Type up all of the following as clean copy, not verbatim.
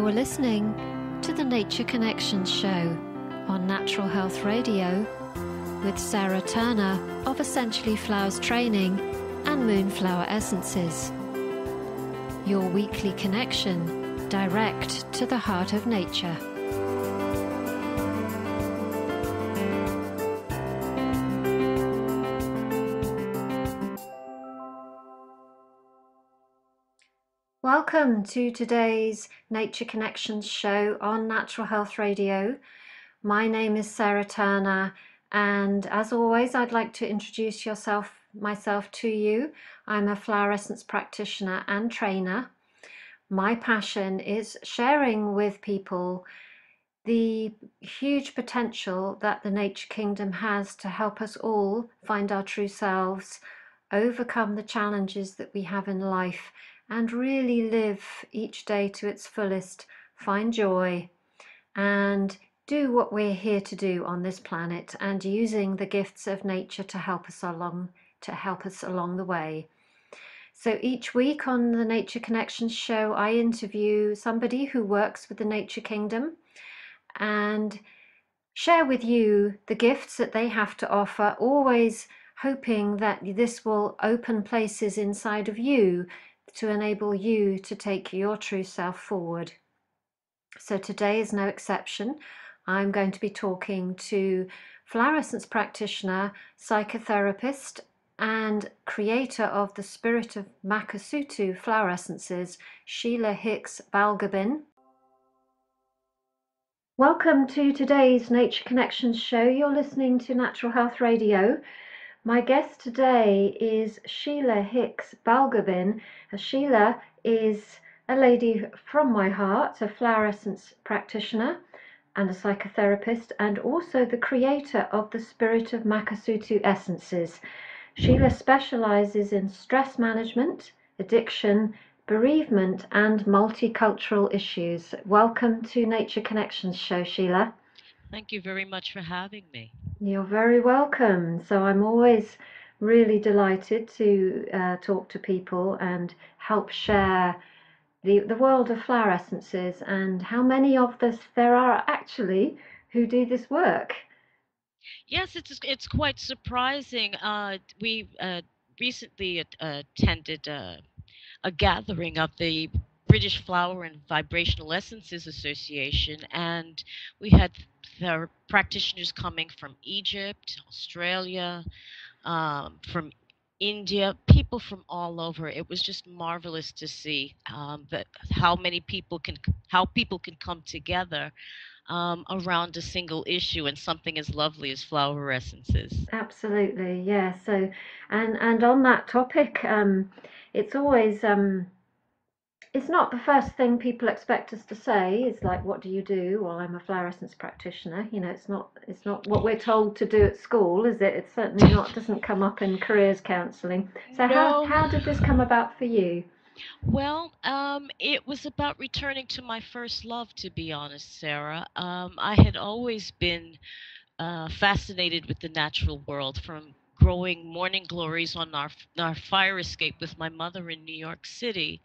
You're listening to the Nature Connections show on Natural Health Radio with Sara Turner of Essentially Flowers Training and Moonflower Essences. Your weekly connection direct to the heart of nature. Welcome to today's Nature Connections show on Natural Health Radio. My name is Sara Turner, and as always, I'd like to introduce myself to you. I'm a flower essence practitioner and trainer. My passion is sharing with people the huge potential that the nature kingdom has to help us all find our true selves, overcome the challenges that we have in life, and really live each day to its fullest, find joy, and do what we're here to do on this planet, and using the gifts of nature to help us along the way. So each week on the Nature Connections show, I interview somebody who works with the nature kingdom and share with you the gifts that they have to offer, always hoping that this will open places inside of you to enable you to take your true self forward. So today is no exception. I'm going to be talking to flower essence practitioner, psychotherapist, and creator of the Spirit of Makasutu flower essences, Sheila Hicks Balgbbin. Welcome to today's Nature Connections show. You're listening to Natural Health Radio. My guest today is Sheila Hicks Balgbbin. Sheila is a lady from my heart, a flower essence practitioner and a psychotherapist, and also the creator of the Spirit of Makasutu essences. Sheila specializes in stress management, addiction, bereavement, and multicultural issues. Welcome to Nature Connections show, Sheila. Thank you very much for having me. You're very welcome. So I'm always really delighted to talk to people and help share the world of flower essences and how many of us there are actually who do this work. Yes, it's quite surprising. We recently attended a gathering of the British Flower and Vibrational Essences Association, and we had their practitioners coming from Egypt, Australia, from India, people from all over. It was just marvelous to see that how people can come together around a single issue and something as lovely as flower essences. Absolutely, yeah. So, and on that topic, it's always it's not the first thing people expect us to say. It's like, what do you do? Well, I'm a flower essence practitioner. You know, it's not what we're told to do at school, is it? It's certainly not, doesn't come up in careers counselling. So No. how did this come about for you? Well, it was about returning to my first love, to be honest, Sarah. I had always been fascinated with the natural world, from growing morning glories on our fire escape with my mother in New York City,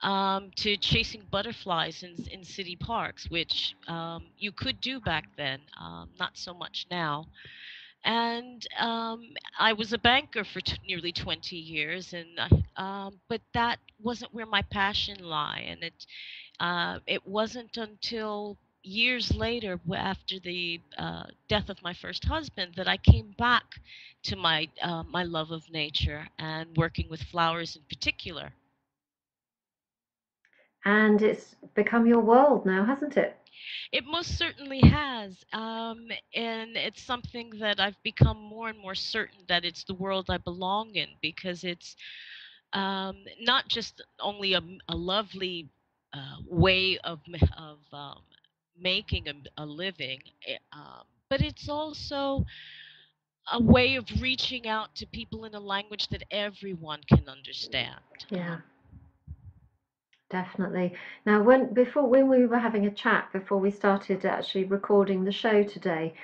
to chasing butterflies in city parks, which you could do back then, not so much now. And I was a banker for nearly 20 years, and but that wasn't where my passion lie. And it wasn't until years later, after the death of my first husband, that I came back to my love of nature and working with flowers in particular. And it's become your world now, hasn't it? It most certainly has. And it's something that I've become more and more certain that it's the world I belong in, because it's not just only a lovely way of making a living, but it's also a way of reaching out to people in a language that everyone can understand. Yeah. Definitely. Now, when we were having a chat before we started actually recording the show today,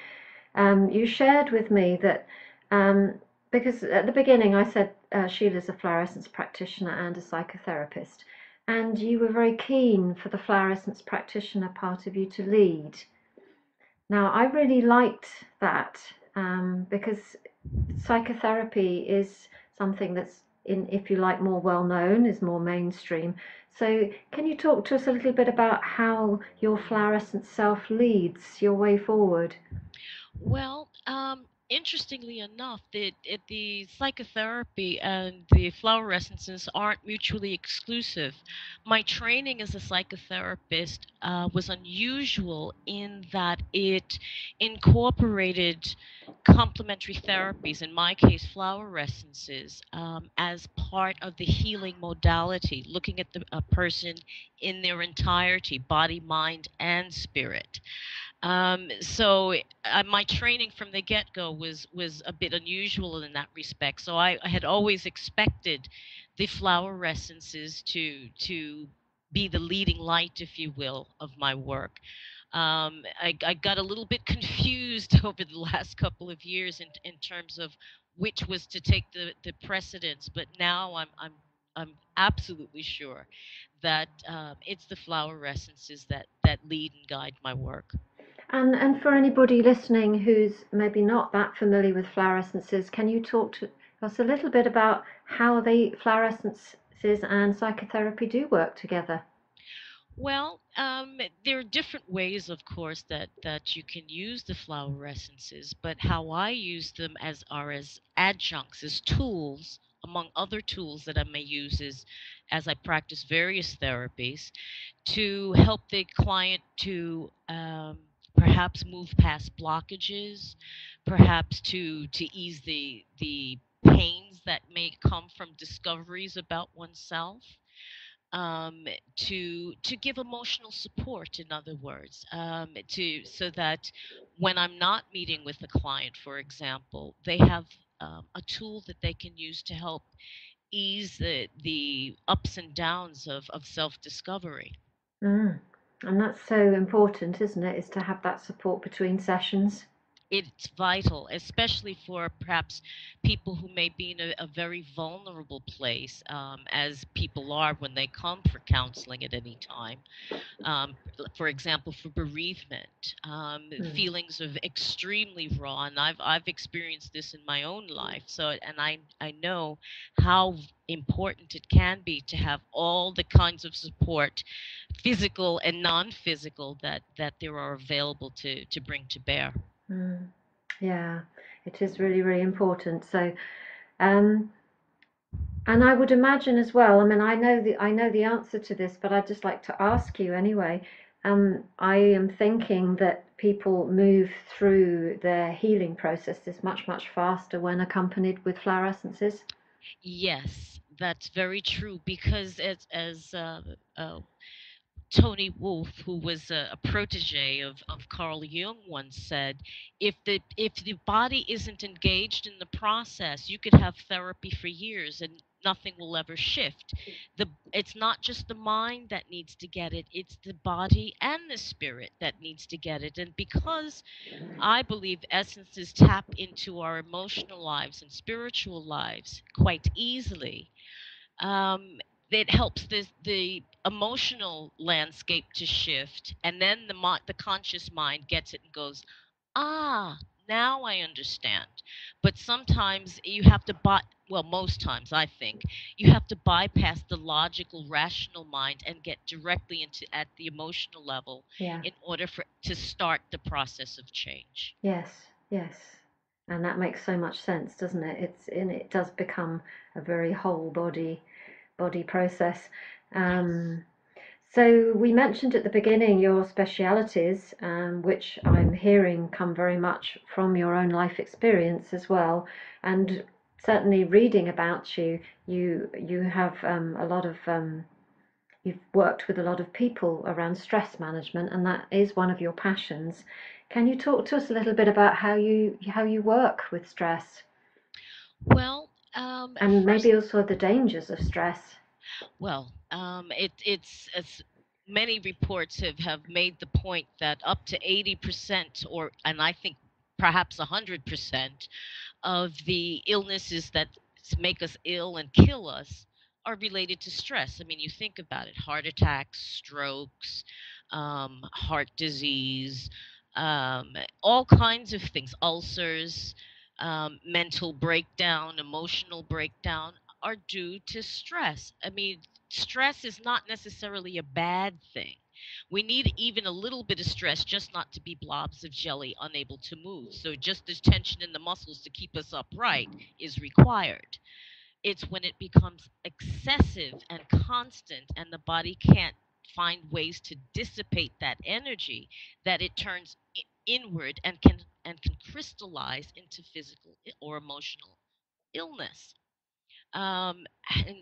you shared with me that because at the beginning I said Sheila's a flower essence practitioner and a psychotherapist, and you were very keen for the flower essence practitioner part of you to lead. Now, I really liked that because psychotherapy is something that's if you like, more well known, is more mainstream. So, can you talk to us a little bit about how your flower essence self leads your way forward? Well, interestingly enough, the psychotherapy and the flower essences aren't mutually exclusive. My training as a psychotherapist was unusual in that it incorporated complementary therapies, in my case, flower essences, as part of the healing modality, looking at a person in their entirety, body, mind, and spirit. My training from the get-go was a bit unusual in that respect. So I had always expected the flower essences to be the leading light, if you will, of my work. I got a little bit confused over the last couple of years in terms of which was to take the precedence, but now I'm absolutely sure that it's the flower essences that lead and guide my work. And for anybody listening who's maybe not that familiar with flower essences, can you talk to us a little bit about how the flower essences and psychotherapy do work together? Well, there are different ways, of course, that you can use the flower essences, but how I use them as adjuncts, as tools, among other tools that I may use is as I practice various therapies to help the client to perhaps move past blockages, perhaps to ease the pains that may come from discoveries about oneself, to give emotional support, in other words, to so that when I'm not meeting with a client, for example, they have a tool that they can use to help ease the ups and downs of self-discovery. Mm. And that's so important, isn't it? Is to have that support between sessions. It's vital, especially for perhaps people who may be in a very vulnerable place, as people are when they come for counseling at any time. For example, for bereavement, Mm. feelings of extremely raw, and I've experienced this in my own life. So, and I know how important it can be to have all the kinds of support, physical and non-physical, that there are available to bring to bear. Mm. Yeah, it is really, really important. So, um, and I would imagine as well, I mean, I know the answer to this, but I'd just like to ask you anyway. I am thinking that people move through their healing processes much, much faster when accompanied with flower essences. Yes, that's very true because as Tony Wolff, who was a protege of Carl Jung, once said, if the body isn't engaged in the process, you could have therapy for years and nothing will ever shift. It's not just the mind that needs to get it; it's the body and the spirit that needs to get it. And because I believe essences tap into our emotional lives and spiritual lives quite easily, um, it helps the emotional landscape to shift, and then the conscious mind gets it and goes, ah, now I understand. But sometimes you have to well, most times I think you have to bypass the logical, rational mind and get directly into at the emotional level Yeah. in order for to start the process of change. Yes, yes. And that makes so much sense, doesn't it? It does become a very whole body process. Yes. Um, so we mentioned at the beginning your specialities, which I'm hearing come very much from your own life experience as well, and certainly reading about you, you have a lot of you've worked with a lot of people around stress management, and that is one of your passions. Can you talk to us a little bit about how you work with stress Well, and first maybe also the dangers of stress? Well, it's as many reports have made the point that up to 80%, and I think perhaps 100% of the illnesses that make us ill and kill us are related to stress. I mean, you think about it: heart attacks, strokes, heart disease, um, all kinds of things, ulcers, mental breakdown, emotional breakdown are due to stress. I mean, stress is not necessarily a bad thing. We need even a little bit of stress just not to be blobs of jelly unable to move. So, just the tension in the muscles to keep us upright is required. It's when it becomes excessive and constant and the body can't find ways to dissipate that energy that it turns inward and can crystallize into physical or emotional illness. Um,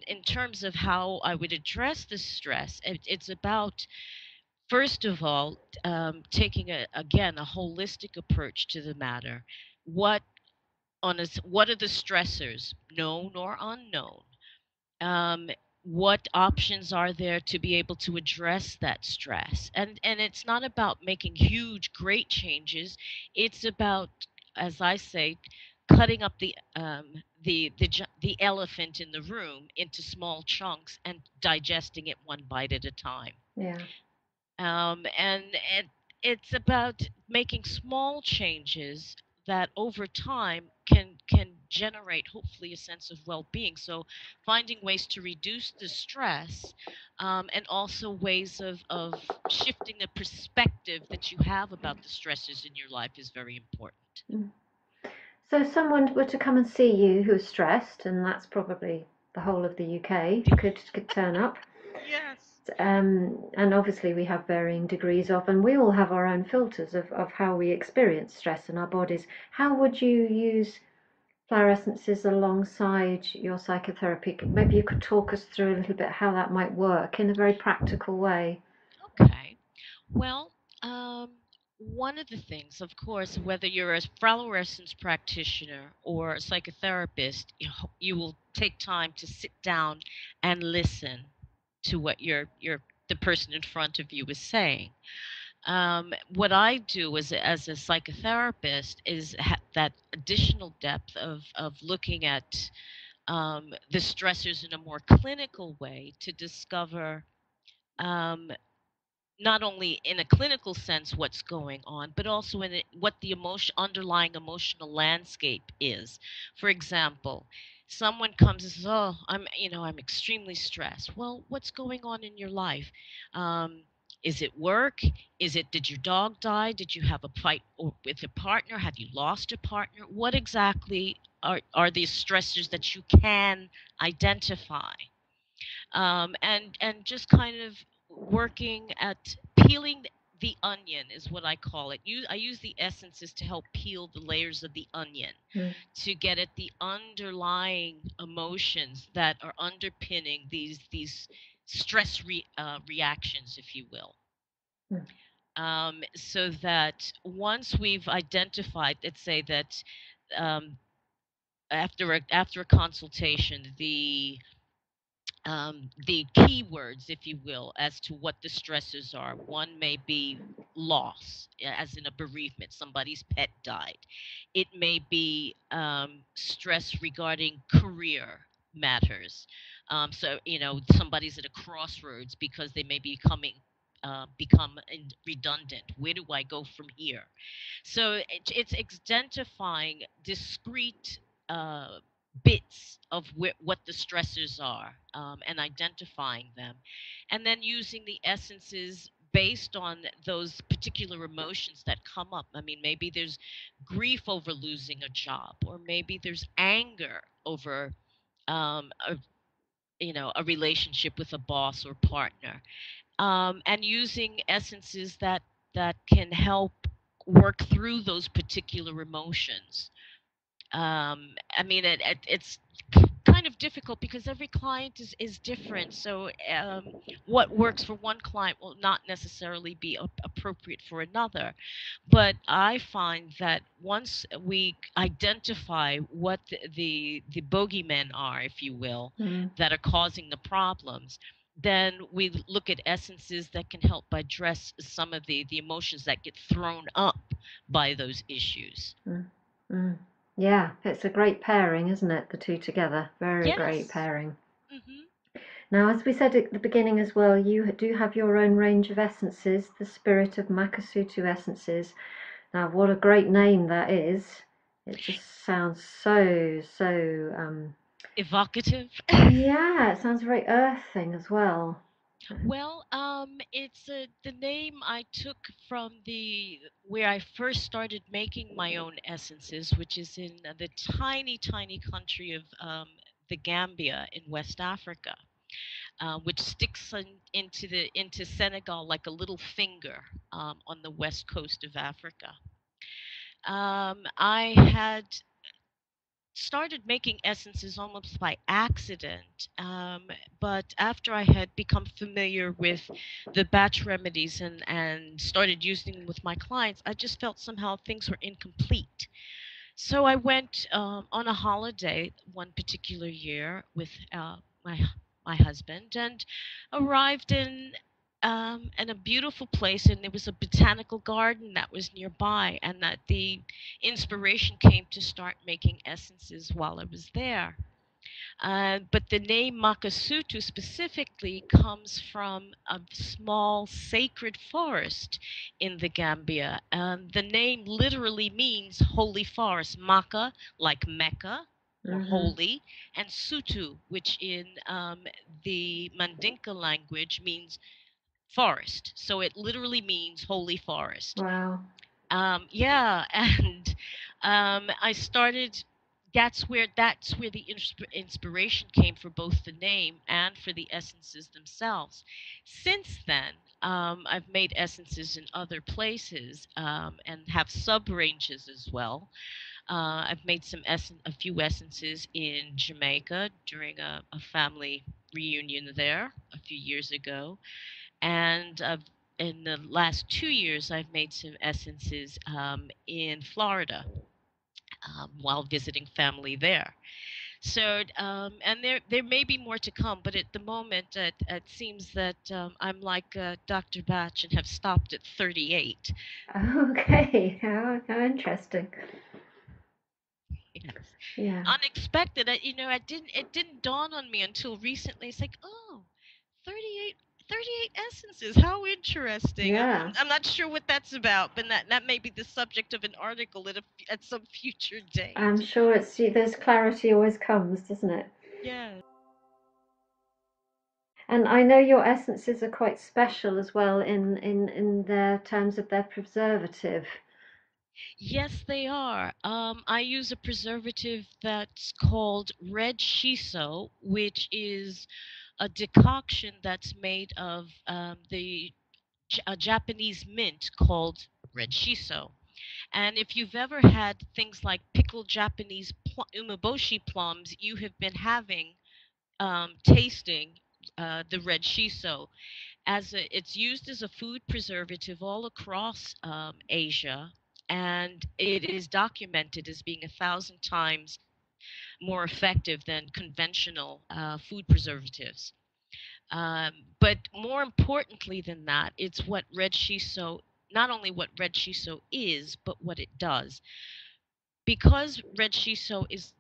in terms of how I would address the stress, it's about, first of all, taking again a holistic approach to the matter. What what are the stressors, known or unknown? um, what options are there to be able to address that stress? And it's not about making huge great changes. It's about, as I say, cutting up the elephant in the room into small chunks and digesting it one bite at a time. Yeah. And it's about making small changes that over time can generate hopefully a sense of well-being. So finding ways to reduce the stress, and also ways of shifting the perspective that you have about the stresses in your life is very important. Mm. So if someone were to come and see you who's stressed, and that's probably the whole of the UK could turn up. Yes. And obviously we have varying degrees of, and we all have our own filters of how we experience stress in our bodies. How would you use flower essences alongside your psychotherapy? Maybe you could talk us through a little bit how that might work in a very practical way. Okay. Well, um, one of the things, of course, whether you're a flower essence practitioner or a psychotherapist, you will take time to sit down and listen to what the person in front of you is saying. What I do as a psychotherapist is that additional depth of looking at the stressors in a more clinical way to discover, um, not only in a clinical sense what's going on, but also in what the underlying emotional landscape is. For example, someone comes and says, "Oh, I'm extremely stressed." Well, what's going on in your life? Um, is it work? Did your dog die? Did you have a fight with a partner? Have you lost a partner? What exactly are these stressors that you can identify? And just kind of working at peeling the onion is what I call it. I use the essences to help peel the layers of the onion Mm, to get at the underlying emotions that are underpinning these reactions, if you will. mm, So that once we've identified, let's say that, um, after a consultation, the keywords, if you will, as to what the stresses are. One may be loss, as in a bereavement, somebody's pet died. It may be stress regarding career matters. So, somebody's at a crossroads because they may be become redundant. Where do I go from here? So it's identifying discrete uh, bits of what the stressors are, and identifying them, and then using the essences based on those particular emotions that come up. I mean, maybe there's grief over losing a job, or maybe there's anger over a, a relationship with a boss or partner, and using essences that can help work through those particular emotions. I mean, it's kind of difficult because every client is different. So, what works for one client will not necessarily be appropriate for another. But I find that once we identify what the bogeymen are, if you will, mm, that are causing the problems, then we look at essences that can help address some of the emotions that get thrown up by those issues. mm, mm. Yeah, it's a great pairing, isn't it? The two together. Very great Yes. pairing. Hmm. Now, as we said at the beginning as well, you do have your own range of essences, the Spirit of Makasutu Essences. Now, what a great name that is. It just sounds so, Evocative. yeah, it sounds very earthing as well. Well, it's the name I took from the where I first started making my own essences, which is in the tiny, tiny country of the Gambia in West Africa, which sticks into Senegal like a little finger on the west coast of Africa. I had started making essences almost by accident. But after I had become familiar with the batch remedies and started using them with my clients, I just felt somehow things were incomplete. So I went on a holiday one particular year with my husband and arrived in a beautiful place, and there was a botanical garden that was nearby, and that the inspiration came to start making essences while I was there. But the name Makasutu specifically comes from a small sacred forest in the Gambia. The name literally means holy forest. Maka, like Mecca, or Mm-hmm. holy, and Sutu, which in the Mandinka language means forest. So it literally means holy forest. Wow. Yeah, and I started. That's where the inspiration came for both the name and for the essences themselves. Since then, I've made essences in other places and have sub ranges as well. I've made a few essences in Jamaica during a family reunion there a few years ago, and in the last 2 years, I've made some essences in Florida while visiting family there. So, and there may be more to come, but at the moment, it seems that I'm like Dr. Batch and have stopped at 38. Okay, how interesting. Yes. Yeah, Unexpected. It didn't dawn on me until recently. It's like, oh, 38, 38 essences. How interesting. yeah. I'm not sure what that's about, but that may be the subject of an article at some future I'm date. sure there's clarity always comes, doesn't it? Yeah. And I know your essences are quite special as well in their terms of their preservative. Yes, they are. I use a preservative that's called red shiso, which is a decoction that's made of a Japanese mint called red shiso. And if you've ever had things like pickled Japanese umeboshi plums, you have been having tasting the red shiso. It's used as a food preservative all across Asia, and it is documented as being 1,000 times more effective than conventional food preservatives. But more importantly than that, it's what red shiso, not only what red shiso is, but what it does. Because red shiso is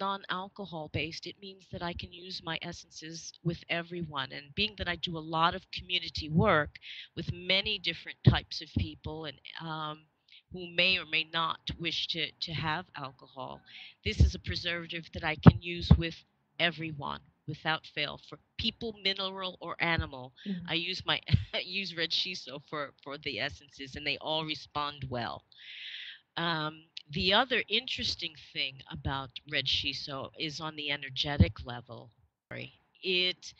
non-alcohol based, it means that I can use my essences with everyone. And being that I do a lot of community work with many different types of people and who may or may not wish to have alcohol, this is a preservative that I can use with everyone without fail. For people, mineral or animal, Mm. I use my I use red shiso for the essences, and they all respond well. The other interesting thing about red shiso is on the energetic level. It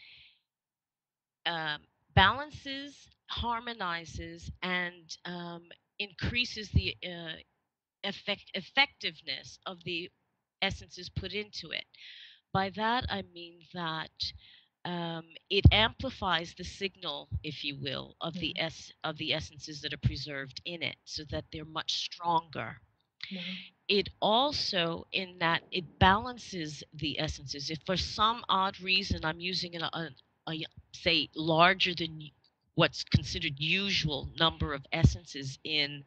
um, balances, harmonizes, and increases the effectiveness of the essences put into it. By that, I mean that it amplifies the signal, if you will, of Mm. the essences that are preserved in it, so that they're much stronger. Wow. It also, in that it balances the essences. If for some odd reason I'm using a say larger than what's considered usual number of essences in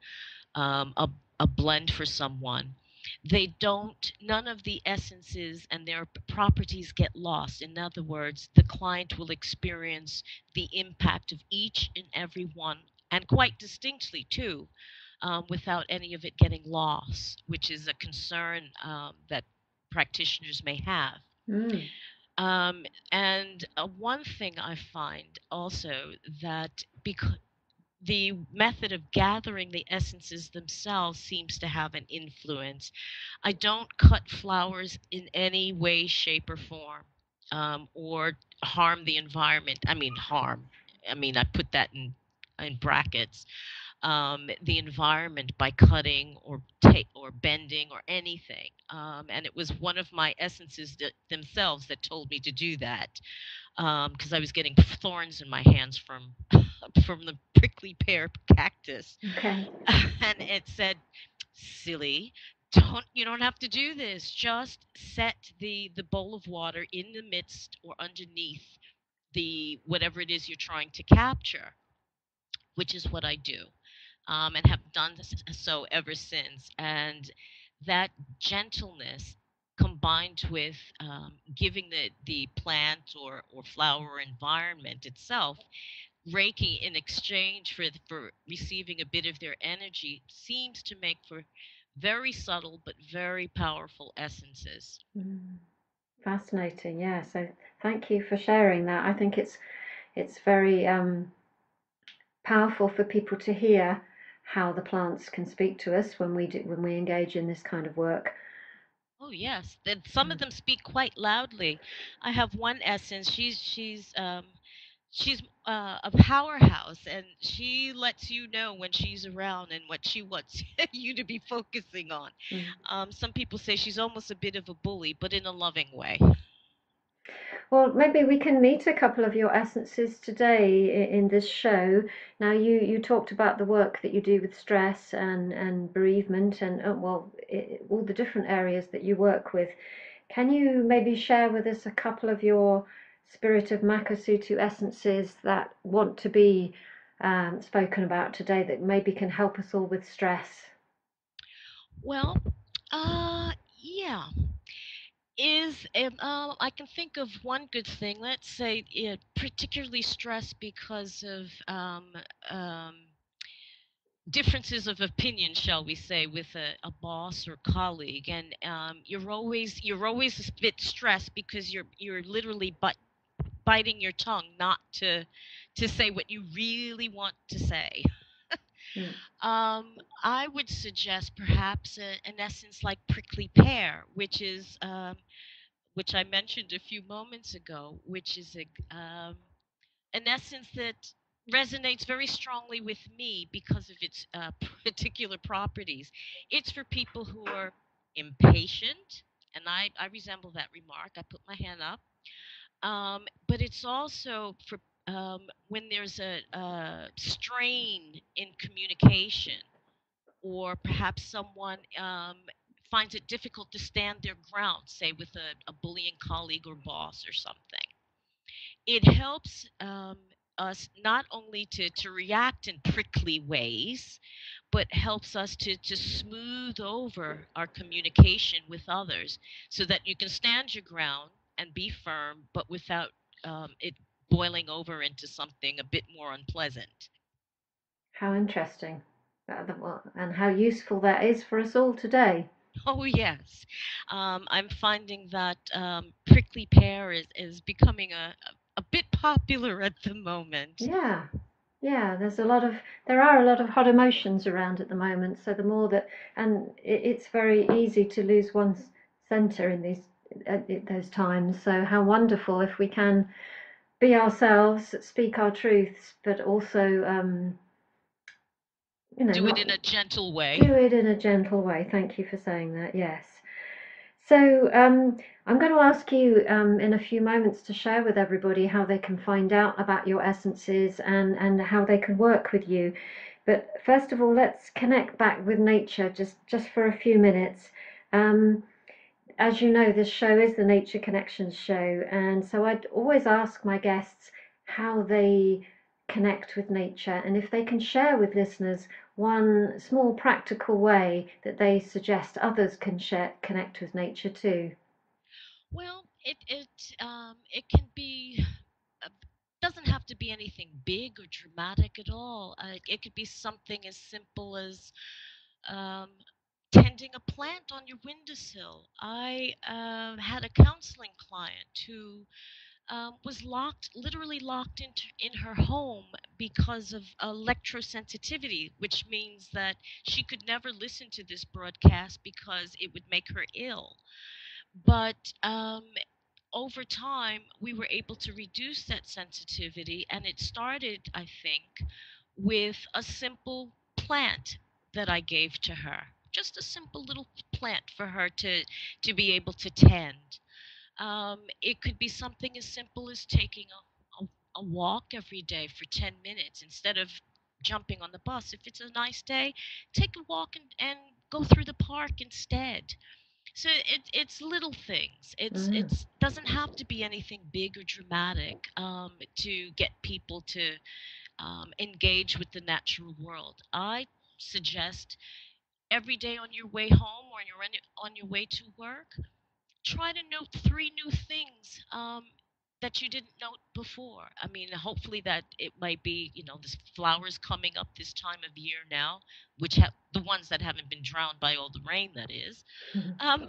a blend for someone, None of the essences and their properties get lost. In other words, the client will experience the impact of each and every one, and quite distinctly too, without any of it getting lost, which is a concern that practitioners may have. Mm. Um, and one thing I find also that because the method of gathering the essences themselves seems to have an influence. I don't cut flowers in any way, shape, or form, or harm the environment. I mean, harm. I mean, I put that in brackets. The environment by cutting or or bending or anything. And it was one of my essences themselves that told me to do that, because I was getting thorns in my hands from from the prickly pear cactus. Okay. And it said, "Silly, you don't have to do this. Just set the bowl of water in the midst or underneath the whatever it is you're trying to capture," which is what I do, and have done so ever since. And that gentleness combined with giving the plant or flower environment itself Reiki in exchange for receiving a bit of their energy seems to make for very subtle but very powerful essences. Mm. Fascinating. Yeah. So thank you for sharing that. I think it's very powerful for people to hear how the plants can speak to us when we engage in this kind of work. Oh yes, then some of Mm. them speak quite loudly. I have one essence. She's a powerhouse, and she lets you know when she's around and what she wants you to be focusing on. Mm. Some people say she's almost a bit of a bully, but in a loving way. Well, maybe we can meet a couple of your essences today in this show. Now, you talked about the work that you do with stress and bereavement and well, all the different areas that you work with. Can you maybe share with us a couple of your Spirit of Makasutu essences that want to be spoken about today that maybe can help us all with stress? Well, yeah. I can think of one good thing. Let's say, particularly stress because of um, differences of opinion, shall we say, with a boss or colleague, and you're always a bit stressed because you're literally biting your tongue not to say what you really want to say. Mm. I would suggest perhaps an essence like prickly pear, which I mentioned a few moments ago, which is an essence that resonates very strongly with me because of its particular properties. It's for people who are impatient, and I resemble that remark. I put my hand up. But it's also for when there's a strain in communication, or perhaps someone finds it difficult to stand their ground, say with a bullying colleague or boss or something. It helps us not only to react in prickly ways, but helps us to smooth over our communication with others so that you can stand your ground and be firm, but without it boiling over into something a bit more unpleasant. How interesting. And how useful that is for us all today. Oh, yes. I'm finding that prickly pear is becoming a bit popular at the moment. Yeah, yeah. There are a lot of hot emotions around at the moment. So the more that, and it's very easy to lose one's center in these at those times. So how wonderful if we can be ourselves, speak our truths, but also, Do it not in a gentle way. do it in a gentle way. Thank you for saying that. Yes. So I'm going to ask you in a few moments to share with everybody how they can find out about your essences and how they can work with you. But first of all, let's connect back with nature just for a few minutes. Um, as you know, this show is the Nature Connections show, and so I'd always ask my guests how they connect with nature and if they can share with listeners one small practical way that they suggest others can connect with nature too? Well, it can be uh, doesn't have to be anything big or dramatic at all. It could be something as simple as um, tending a plant on your windowsill. I had a counseling client who was literally locked in her home because of electrosensitivity, which means that she could never listen to this broadcast because it would make her ill. But over time, we were able to reduce that sensitivity, and it started, I think, with a simple plant that I gave to her. Just a simple little plant for her to be able to tend. It could be something as simple as taking a walk every day for 10 minutes instead of jumping on the bus. If it's a nice day, take a walk and go through the park instead. So it's little things. Mm. It's doesn't have to be anything big or dramatic to get people to engage with the natural world. I suggest every day on your way home or on your way to work, try to note three new things that you didn't note before. I mean, hopefully that it might be, this flowers coming up this time of year now, which have the ones that haven't been drowned by all the rain, that is. Um,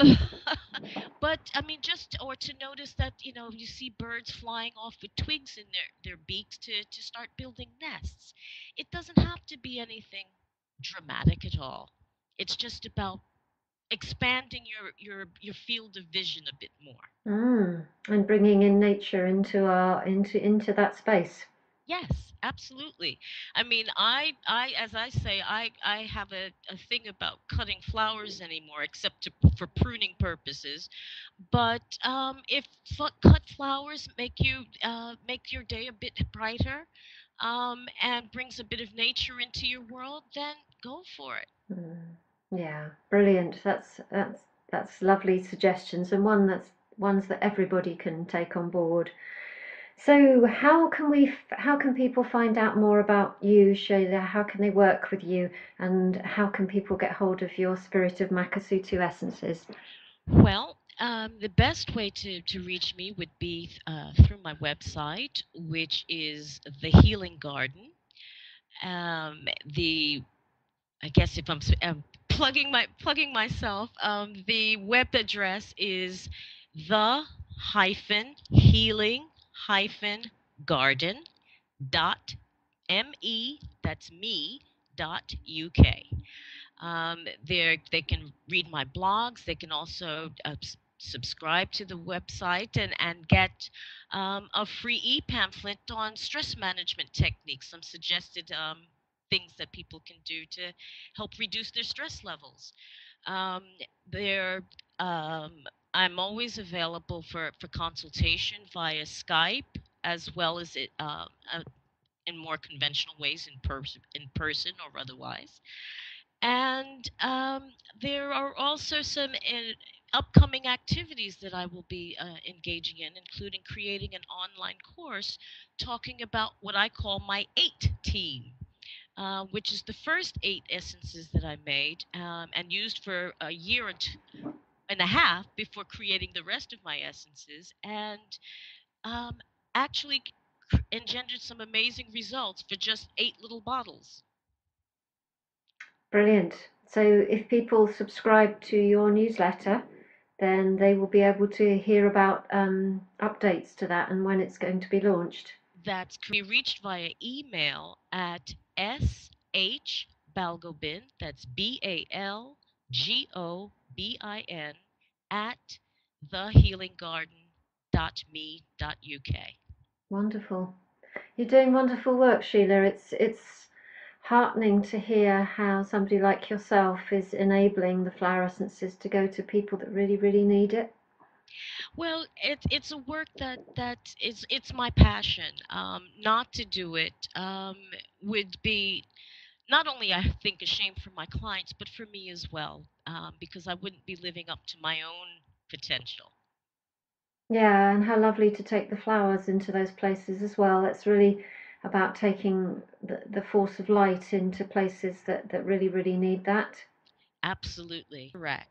but I mean, just or to notice that you see birds flying off with twigs in their beaks to start building nests. It doesn't have to be anything dramatic at all. It's just about expanding your field of vision a bit more. Mm. And bringing in nature into our into that space. Yes, absolutely. I mean, I as I say, I have a thing about cutting flowers anymore, except for pruning purposes. But if cut flowers make your day a bit brighter, and brings a bit of nature into your world, then go for it. Mm. Yeah, brilliant. That's lovely suggestions, and ones that everybody can take on board. So how can people find out more about you, Sheila? How can they work with you, and how can people get hold of your Spirit of Makasutu essences? Well, the best way to reach me would be through my website, which is the Healing Garden. The I guess if plugging myself, the web address is the healing garden dot me. That's me dot uk. They can read my blogs. They can also subscribe to the website and get a free e-pamphlet on stress management techniques, some suggested things that people can do to help reduce their stress levels. Um, there, um, I'm always available for consultation via Skype, as well as in more conventional ways in person or otherwise. And there are also some upcoming activities that I will be engaging in, including creating an online course talking about what I call my 8 team, which is the first 8 essences that I made and used for a year and a half before creating the rest of my essences, and um, actually engendered some amazing results for just 8 little bottles. Brilliant. So if people subscribe to your newsletter, then they will be able to hear about updates to that and when it's going to be launched. That's be reached via email at shbalgobin, that's BALGOBIN, at thehealinggarden.me.uk. Wonderful. You're doing wonderful work, Sheila. It's heartening to hear how somebody like yourself is enabling the flower essences to go to people that really, really need it. Well, it's a work it's my passion. Not to do it would be not only, I think, a shame for my clients, but for me as well, because I wouldn't be living up to my own potential. Yeah, and how lovely to take the flowers into those places as well. It's really about taking the force of light into places that really, really need that. Absolutely correct.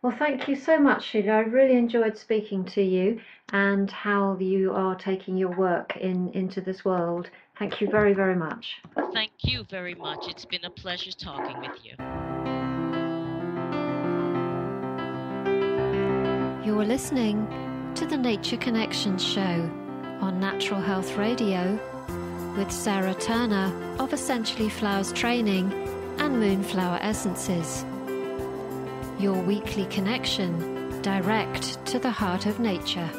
Well, thank you so much, Sheila. I really enjoyed speaking to you and how you are taking your work into this world. Thank you very, very much. Thank you very much. It's been a pleasure talking with you. You're listening to the Nature Connections show on Natural Health Radio with Sara Turner of Essentially Flowers Training and Moonflower Essences. Your weekly connection direct to the heart of nature.